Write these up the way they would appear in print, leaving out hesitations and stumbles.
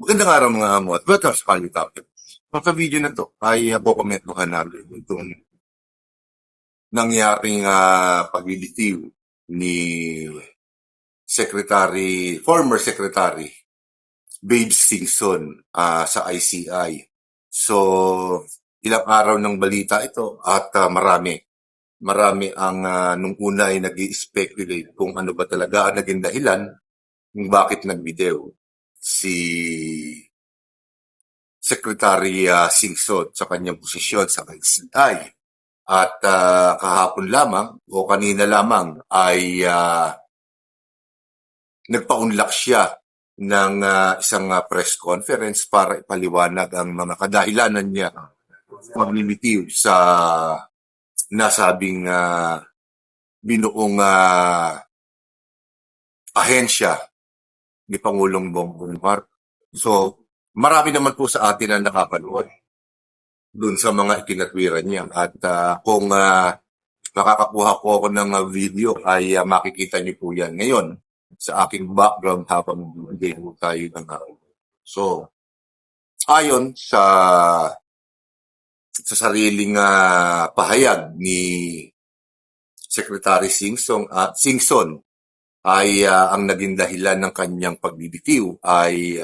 Magandang araw mga amo at welcome sa Kalye Topic. Sa video na to ay kukomentuhan natin itong nangyaring paglilitiw ni former Secretary Babes Singson sa ICI. So, ilang araw ng balita ito at marami ang nung una ay nag-i-speculate kung ano ba talaga ang naging dahilan kung bakit nagbitiw si Secretary Singson sa kanyang posisyon sa ICI. At kahapon lamang o kanina lamang ay nagpaunlak siya ng isang press conference para ipaliwanag ang mga kadahilanan niya paglilitiw sa nasabing binuong ahensya ni Pangulong Bongbong Marcos. So, marami naman po sa atin ang nakapanood dun sa mga itinatwiran niya. At kung makakakuha ko ako ng video ay makikita niyo po yan ngayon sa aking background habang bibigay po tayo ng So, ayon sa sariling pahayag ni Secretary Singson ay ang naging dahilan ng kanyang pagbibitiw ay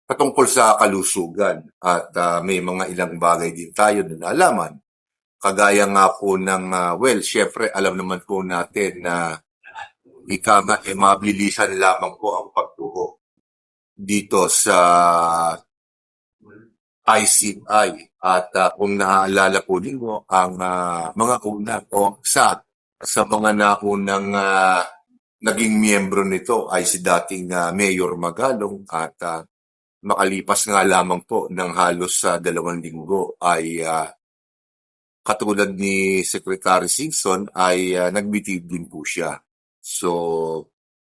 patungkol sa kalusugan at may mga ilang bagay din tayo na nalaman. Kagaya nga po ng, syempre alam naman po natin na mabilisan lamang po ang pagtuho dito sa ICI. At kung naaalala po ninyo ang mga una o sa mga naunang naging miyembro nito ay si dating Mayor Magalong at makalipas nga lamang po ng halos 2 linggo ay katulad ni Secretary Singson ay nagbitiw din po siya. So,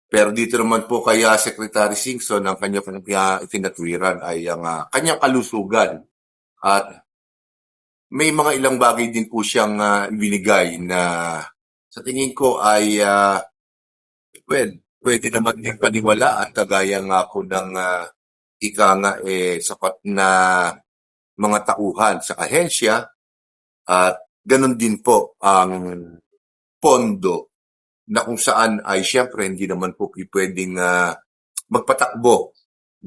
pero dito naman po kaya Secretary Singson ang kanyang itinatwiran ay ang kanyang kalusugan at may mga ilang bagay din po siyang ibinigay na sa tingin ko ay pwede naman din paniwalaan kagaya nga po ng ika nga sapat na mga tauhan sa ahensya at ganun din po ang pondo na kung saan ay syempre hindi naman po pwedeng magpatakbo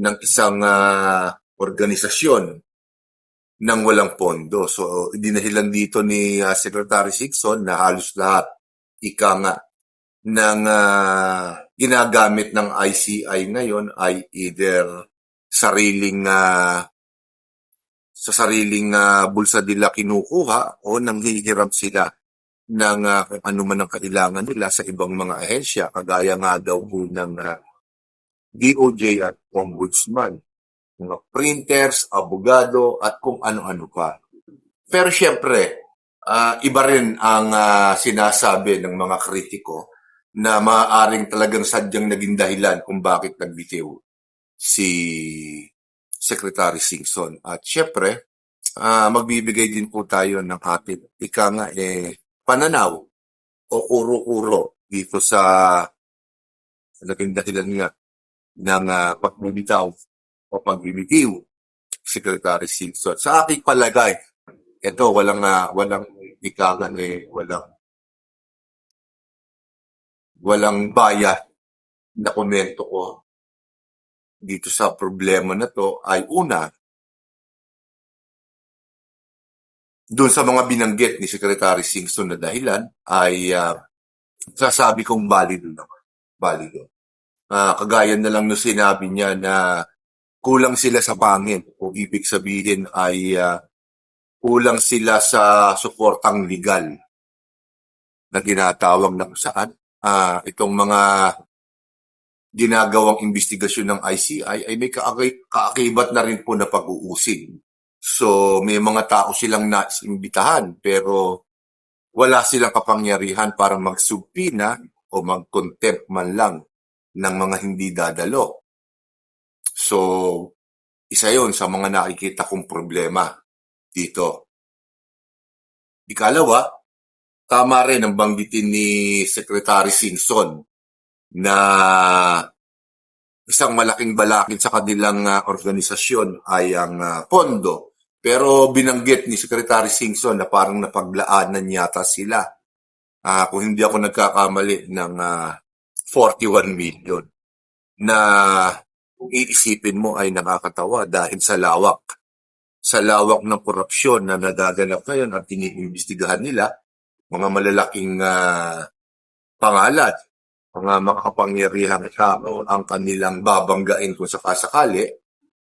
ng isang organisasyon ng walang pondo. So, dinahilan dito ni Secretary Singson na halos lahat ika nga ng ginagamit ng ICI ngayon ay either sa sariling bulsa nila kinukuha o nanghihiram sila ng kung ano man ang kailangan nila sa ibang mga ahensya, kagaya nga daw po ng DOJ at Ombudsman, mga printers, abogado, at kung ano-ano pa. Pero syempre, iba rin ang sinasabi ng mga kritiko na maaaring talagang sadyang naging dahilan kung bakit nagbitiw si Secretary Singson. At syempre, magbibigay din po tayo ng ating pananaw o uro-uro dito sa naging dahilan nga ng pagbibitaw o pagbibitiw Secretary Singson. Sa aking palagay, ito walang bias na komento ko dito sa problema na to ay una, doon sa mga binanggit ni Secretary Singson na dahilan ay sasabi kong valido naman. Valido. Kagaya na lang no sinabi niya na kulang sila sa pangin o ibig sabihin ay kulang sila sa suportang legal na tinatawag na kung saan itong mga ginagawang investigasyon ng ICI ay may kaakibat na rin po na pag-uusig. So may mga tao silang naimbitahan pero wala silang kapangyarihan para magsubpina o mag-contempt man lang ng mga hindi dadalo. So, isa yon sa mga nakikita kong problema dito. Ikalawa, tama rin ang banggitin ni Secretary Singson na isang malaking balakid sa kanilang organisasyon ay ang pondo. Pero binanggit ni Secretary Singson na parang napaglaanan yata sila, kung hindi ako nagkakamali, ng 41 million na kung iisipin mo ay nakakatawa dahil sa lawak ng korupsyon na nagaganap ngayon at iniimbestigahan nila, mga malalaking pangalan, mga makapangyarihang tao ang kanilang babanggain kung sakasakali,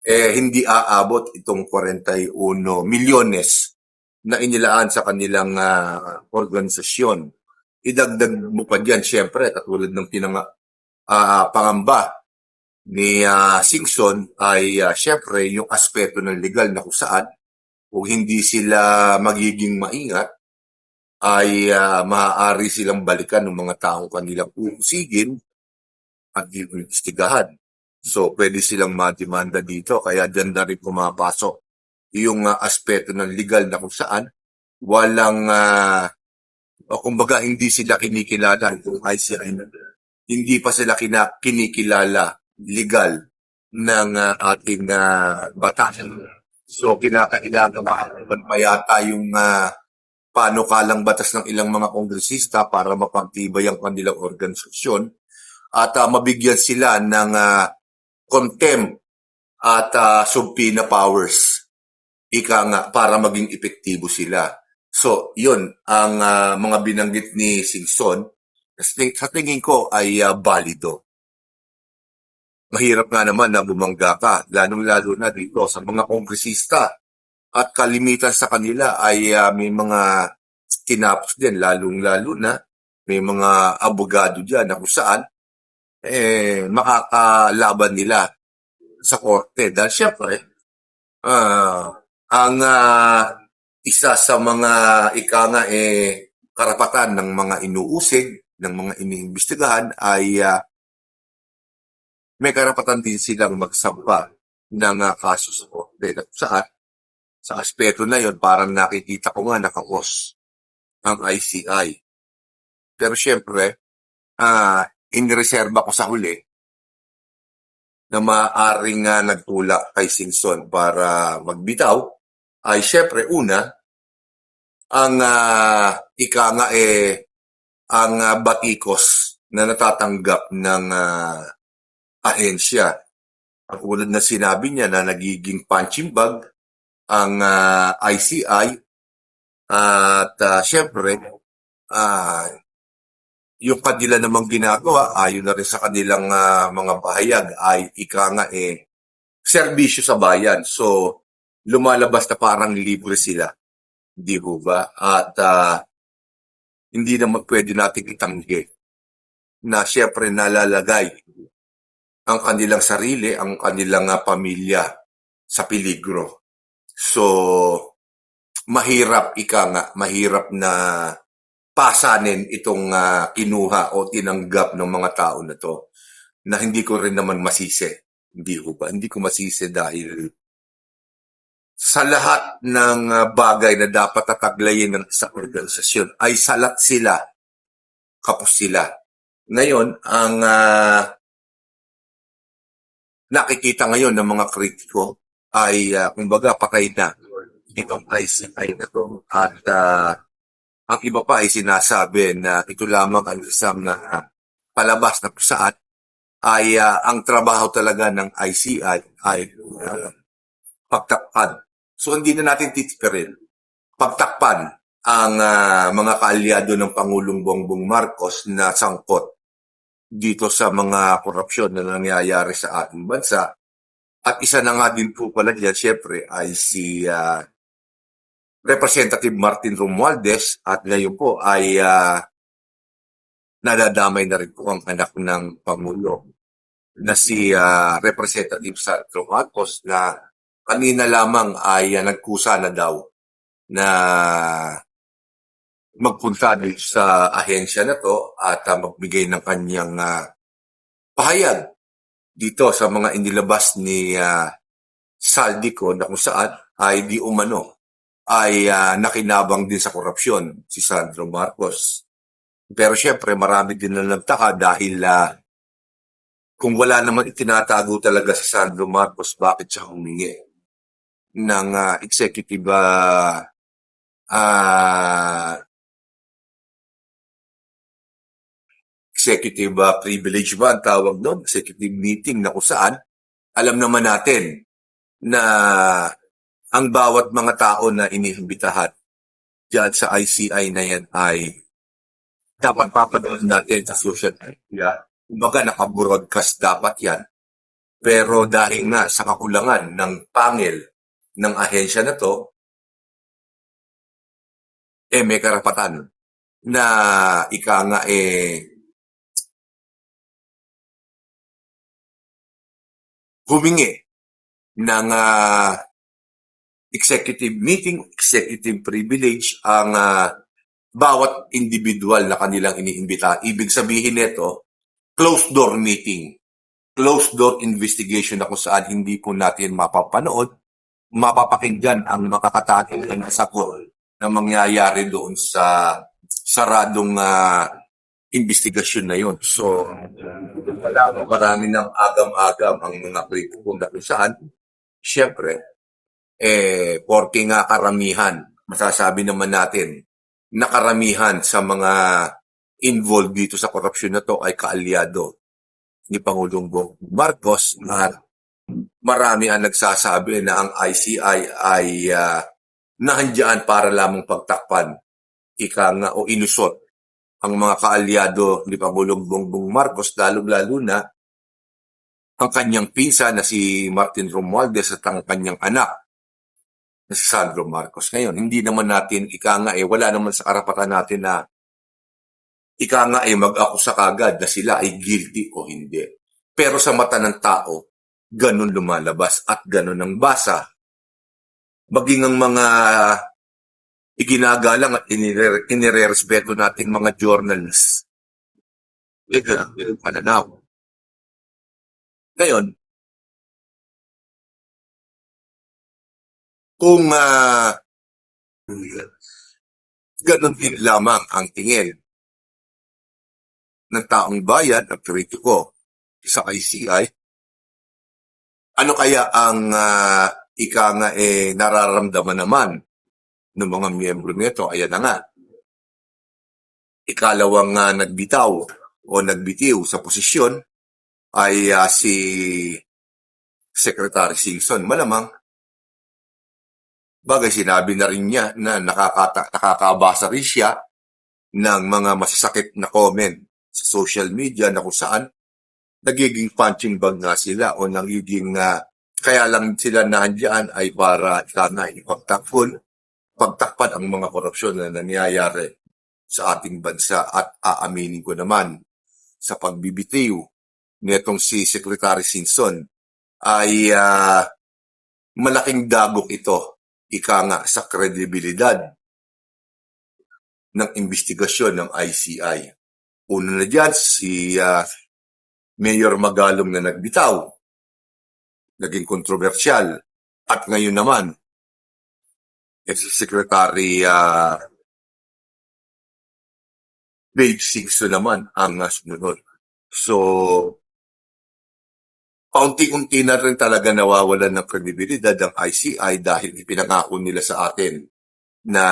hindi aabot itong 41 milyones na inilaan sa kanilang organisasyon. Idagdag mo pa dyan, syempre, katulad ng pangamba ni Singson ay syempre yung aspeto ng legal na kung saan kung hindi sila magiging maingat ay maaari silang balikan ng mga taong kanilang uusigin at iimbestigahan. So, pwede silang mademanda dito. Kaya dyan na rin pumapasok yung aspeto ng legal na kung saan walang, o kumbaga hindi sila kinikilala kung ICI na. Hindi pa sila kinikilala legal ng ating batas. So, kinakailangan pa yata yung panukalang batas ng ilang mga kongresista para mapagtibay ang kanilang organisasyon at mabigyan sila ng contempt at subpoena powers para maging epektibo sila. So, yun ang mga binanggit ni Singson. Sa tingin ko ay balido. Mahirap nga naman na bumangga ka, lalong-lalo na dito sa mga kongresista. At kalimitan sa kanila ay may mga tinapos din, lalong-lalo na may mga abogado dyan na kung saan makakalaban nila sa korte. Dahil syempre, ang isa sa mga karapatan ng mga inuusig, ng mga iniimbestigahan ay may karapatan din silang magsampa ng kaso sa korte. At saan, sa aspeto na yon parang nakikita ko nga nakakos ang ICI. Pero syempre, inireserba ko sa huli na maaaring nagtulak kay Singson para magbitaw ay syempre una, ang ang batikos na natatanggap ng ahensya. Ang ulad na sinabi niya na nagiging punching bag ang ICI at syempre yung kanila namang ginagawa ayon na rin sa kanilang mga pahayag ay serbisyo sa bayan. So lumalabas na parang libre sila. Di ba ba? At hindi naman pwede natin itanggi na syempre nalalagay ang kanilang sarili, ang kanilang pamilya sa peligro. So, mahirap mahirap na pasanin itong kinuha o tinanggap ng mga tao na to na hindi ko rin naman masisi. Hindi ko ba? Hindi ko masisi dahil sa lahat ng bagay na dapat tataglayin ng isang organisasyon ay salat sila, kapos sila. Ngayon, ang nakikita ngayon ng mga kritiko ay kumbaga patay na itong ICI na to. At ang iba pa ay sinasabi na ito lamang ang isang palabas na saan ay ang trabaho talaga ng ICI ay pagtakpan. So hindi na natin titipirin. Pagtakpan ang mga kaalyado ng Pangulong Bongbong Marcos na sangkot dito sa mga korupsyon na nangyayari sa ating bansa. At isa na nga din po pala diyan, syempre, ay si Representative Martin Romualdez at ngayon po ay nadadamay na rin po ang anak ng Pangulo na si Representative Sandro Marcos na kanina lamang ay nagkusa na daw na magpunta dito sa ahensya na to at magbigay ng kanyang pahayag dito sa mga inilabas ni Saldico na kung saan ay di umano ay nakinabang din sa korupsyon si Sandro Marcos. Pero syempre marami din na nagtaka dahil kung wala naman itinatago talaga si Sandro Marcos, bakit siya humingi ng ah, executive privilege ba ang tawag doon? Executive meeting na kung saan alam naman natin na ang bawat mga tao na iniimbitahan diyan sa ICI na yan ay dapat papanood natin sa social media. Kumbaga naka-broadcast dapat yan. Pero dahil nga sa kakulangan ng pangil ng ahensya na to, may karapatan na ika nga humingi ng executive meeting, executive privilege ang bawat individual na kanilang iniimbita. Ibig sabihin nito, closed door meeting, closed door investigation na kung saan hindi po natin mapapanood, mapapakinggan ang makakatating na sakol na mangyayari doon sa saradong investigasyon na yun. So, marami ng agam-agam ang mga kung saan, syempre, porke nga karamihan, masasabi naman natin, na karamihan sa mga involved dito sa korupsyon na to ay kaalyado ni Pangulong Bongbong Marcos at marami ang nagsasabi na ang ICI ay nahandyan para lamang pagtakpan o inusot ang mga kaalyado ni Pangulong Bongbong Marcos, lalo-lalo na ang kanyang pinsan na si Martin Romualdez at ang kanyang anak na si Sandro Marcos. Ngayon, hindi naman natin wala naman sa karapatan natin na mag-akusa kagad na sila ay guilty o hindi. Pero sa mata ng tao, ganun lumalabas at ganun ang basa. Maging ang mga iginagalang at inirerespeto natin mga journalists. Ganun pananaw. Ngayon, kung ganun din lamang ang tingin ng taong bayan at kritiko sa ICI, ano kaya ang nararamdaman naman ng mga miyembro nito? Ayan na nga. Ikalawang nagbitaw o nagbitiw sa posisyon ay si Secretary Singson. Malamang, bagay sinabi na rin niya na nakakabasa rin siya ng mga masasakit na comment sa social media na kung saan nagiging punching bag nga sila o nagiging kaya lang sila nandiyan ay para pagtakpan ang mga korupsyon na nangyayari sa ating bansa. At aaminin ko naman sa pagbibitiw nitong si Secretary Singson ay malaking dagok ito sa kredibilidad ng investigasyon ng ICI. Una na dyan, si Mayor Magalong na nagbitaw, naging kontrobersyal. At ngayon naman, si Secretary Babe Singson naman ang sunod. So, paunti-unti na rin talaga nawawalan ng kredibilidad ng ICI dahil ipinangako nila sa atin na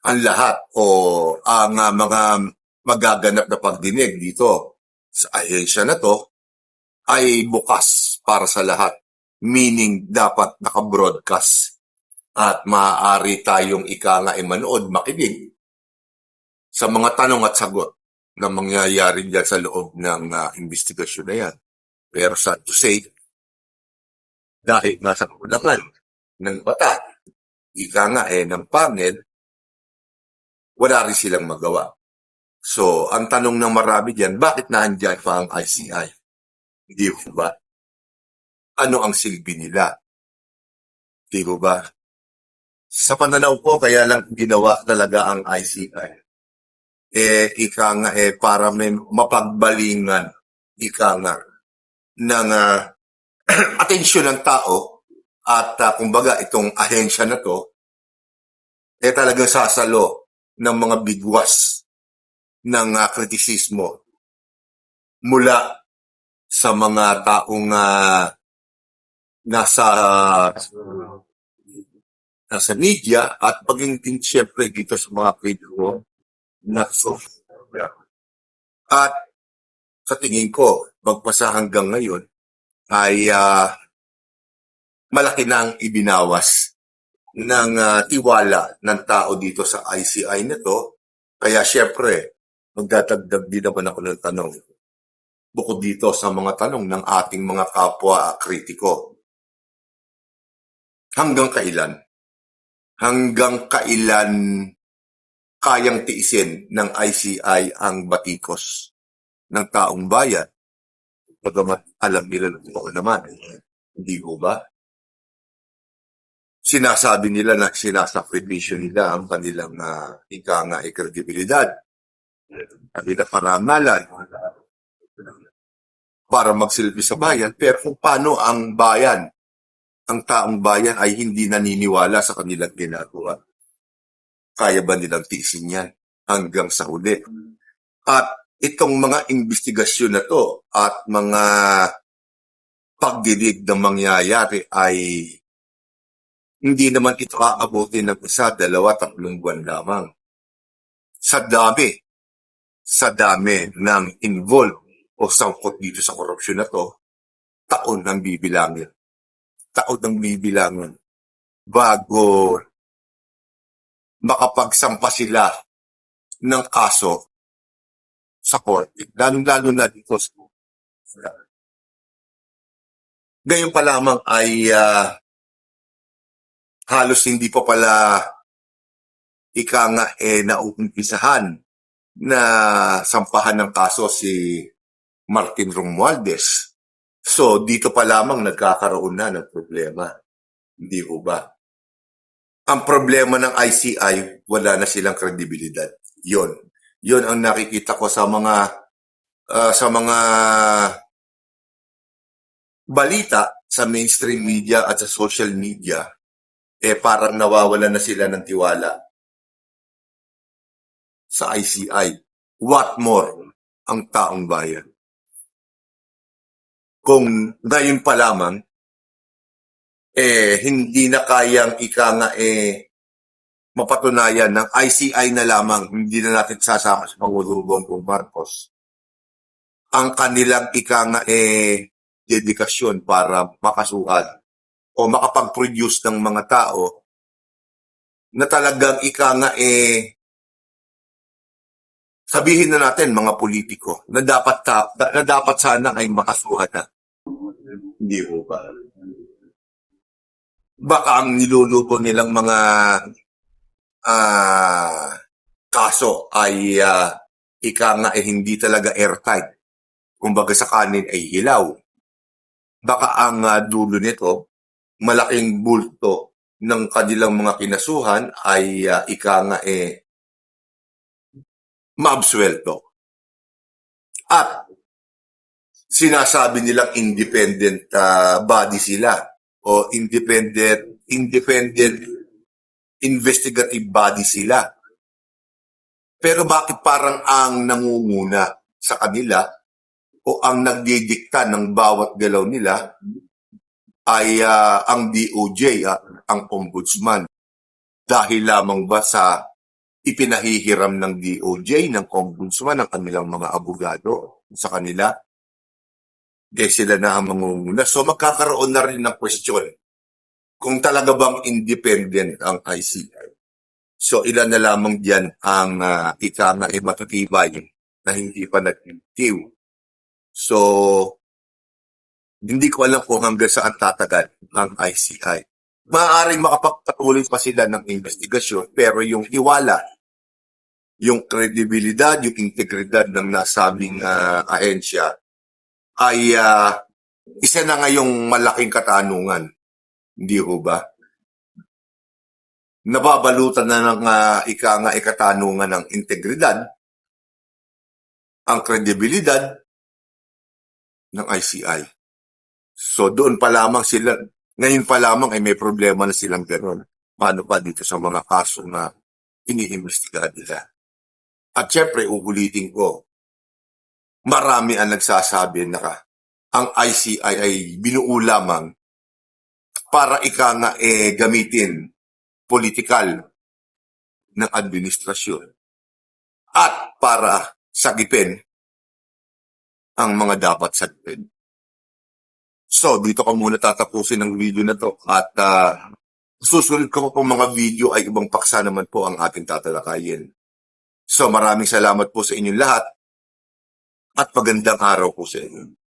ang lahat o ang mga magaganap na pagdinig dito sa ahensya na to ay bukas para sa lahat. Meaning, dapat naka-broadcast at maaari tayong manood, makinig sa mga tanong at sagot na mangyayari dyan sa loob ng investigasyon na yan. Pero sad to say, dahil nasa kulangan ng bata, ng panel, wala rin silang magawa. So, ang tanong ng marami dyan, bakit naandyan pa ang ICI? Hindi ba? Ano ang silbi nila? Di ba? Sa pananaw ko, kaya lang ginawa talaga ang ICI. Para may mapagbalingan, ng atensyon ng tao at kumbaga itong ahensya na to, talagang sasalo ng mga bigwas ng kritisismo mula sa mga taong nasa nasa media at maging din siyempre dito sa mga kritiko na social media. At sa tingin ko, magpasa hanggang ngayon ay malaki na ang ibinawas ng tiwala ng tao dito sa ICI na to. Kaya siyempre, magdadagdag din naman ako ng tanong. Bukod dito sa mga tanong ng ating mga kapwa kritiko. Hanggang kailan? Hanggang kailan kayang tiisin ng ICI ang batikos ng taong bayan? Pagamat alam nila naman, hindi ko ba? Sinasabi nila na sinasakripisyo nila ang kanilang ika nga kredibilidad. Kanila parangalan para magsilbi sa bayan. Pero kung paano ang bayan, ang taong bayan ay hindi naniniwala sa kanilang ginagawa. Kaya ba nilang tiisin yan hanggang sa huli? At itong mga investigasyon na to at mga pagdidig na mangyayari ay hindi naman ito aabuti ng 1, 2, 3 buwan lamang. Sa dami ng involved o sangkot dito sa korupsyon na to, taon ang bibilangin. Taon ang bibilangin bago makapagsampa sila ng kaso sa korte. Lalo na dito. Ngayon pa lamang ay halos hindi pa pala ika nga nauumpisahan na sampahan ng kaso si Martin Romualdez. So, dito pa lamang nagkakaroon na ng problema. Hindi ko ba? Ang problema ng ICI, wala na silang kredibilidad. Yon ang nakikita ko sa mga balita sa mainstream media at sa social media. Parang nawawala na sila ng tiwala sa ICI. What more ang taong bayan? Kung ngayon pa lamang, hindi na kayang ika nga mapatunayan ng ICI na lamang, hindi na natin sasama sa Pangulong Bongbong Marcos, ang kanilang ika nga dedikasyon para makasuhan o makapag-produce ng mga tao na talagang ika nga sabihin na natin mga politiko na dapat sana ay makasuhan na. Hindi ko ba? Baka ang niluluto nilang mga kaso ay ika nga hindi talaga airtight. Kumbaga sa kanin ay hilaw. Baka ang dulo nito, malaking bulto ng kanilang mga kinasuhan ay ika nga maabsuelto. At sinasabi nilang independent body sila o independent investigative body sila. Pero bakit parang ang nangunguna sa kanila o ang nagdidikta ng bawat galaw nila ay ang DOJ, ang ombudsman. Dahil lamang ba sa ipinahihiram ng DOJ, ng ombudsman, ng kanilang mga abogado sa kanila? Sila na ang mangunguna. So magkakaroon na rin ng question kung talaga bang independent ang ICI. So ilan na lamang diyan ang ika nga matutibay na hindi pa nag-active. So hindi ko alam kung hanggang saan tatagal ang ICI. Maaaring makapagpatuloy pa sila ng investigasyon pero yung tiwala, yung kredibilidad, yung integridad ng nasabing ahensya ay isa na ngayong malaking katanungan. Hindi ho ba? Nababalutan na ng ika nga katanungan ng integridad, ang kredibilidad ng ICI. So doon pa lamang sila, ngayon pa lamang ay may problema na silang gano'n. Paano pa dito sa mga kaso na iniimbestigahan nila? At syempre, uulitin ko, marami ang nagsasabi na ang ICI ay binuo lamang para gamitin politikal ng administrasyon at para sagipin ang mga dapat sagipin. So, dito ko muna tatapusin ang video na to at susunod ko po mga video ay ibang paksa naman po ang ating tatalakayin. So, maraming salamat po sa inyong lahat at magandang araw po sa inyo.